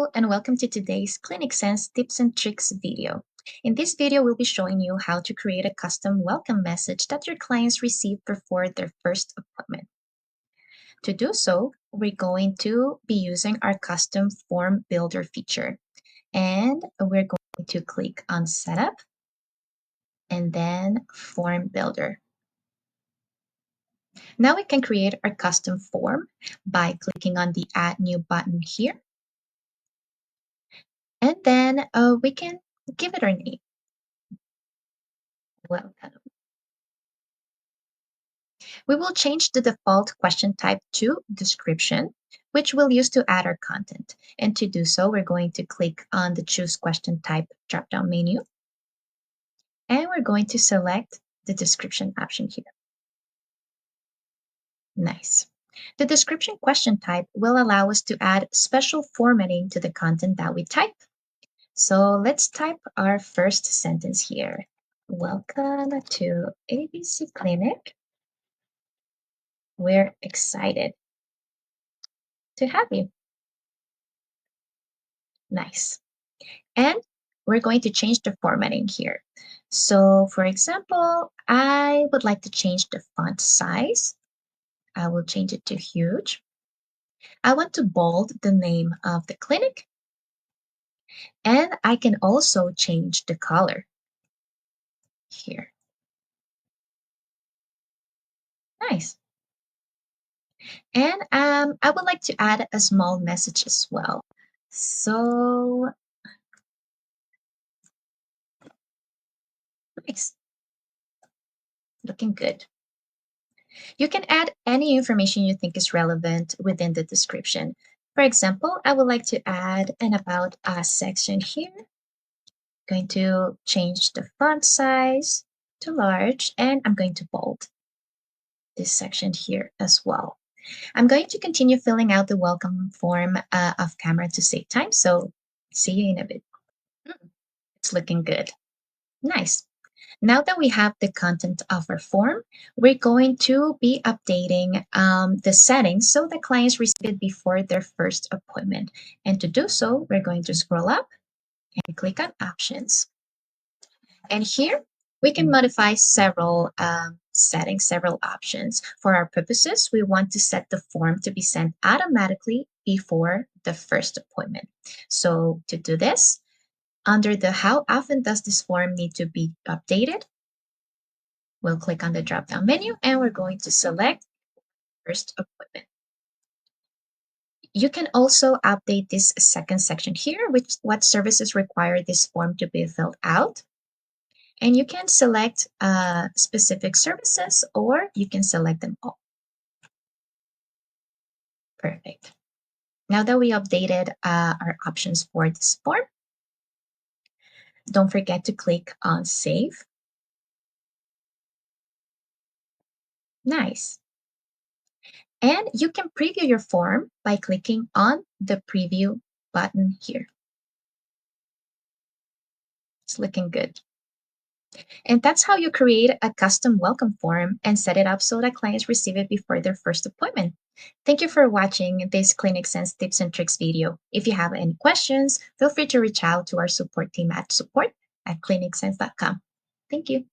Hello and welcome to today's ClinicSense tips and tricks video. In this video, we'll be showing you how to create a custom welcome message that your clients receive before their first appointment. To do so, we're going to be using our custom form builder feature, and we're going to click on setup and then form builder. Now we can create our custom form by clicking on the add new button here, and then we can give it our name. Welcome. We will change the default question type to description, which we'll use to add our content. And to do so, we're going to click on the choose question type drop-down menu, and we're going to select the description option here. Nice. The description question type will allow us to add special formatting to the content that we type. So let's type our first sentence here. Welcome to ABC Clinic. We're excited to have you. Nice. And we're going to change the formatting here. So for example, I would like to change the font size. I will change it to huge. I want to bold the name of the clinic. And I can also change the color here. Nice. And I would like to add a small message as well. So nice. Looking good. You can add any information you think is relevant within the description. For example, I would like to add an about us section here. Going to change the font size to large, and I'm going to bold this section here as well. I'm going to continue filling out the welcome form off camera to save time, so see you in a bit. It's looking good. Nice. Now that we have the content of our form, we're going to be updating the settings so that clients receive it before their first appointment. And to do so, we're going to scroll up and click on Options. And here, we can modify several settings, several options. For our purposes, we want to set the form to be sent automatically before the first appointment. So to do this, under the how often does this form need to be updated, we'll click on the drop-down menu and we're going to select first appointment. You can also update this second section here, which what services require this form to be filled out. And you can select specific services or you can select them all. Perfect. Now that we updated our options for this form, don't forget to click on Save. Nice. And you can preview your form by clicking on the Preview button here. It's looking good. And that's how you create a custom welcome form and set it up so that clients receive it before their first appointment. Thank you for watching this ClinicSense tips and tricks video. If you have any questions, feel free to reach out to our support team at support@clinicsense.com. Thank you.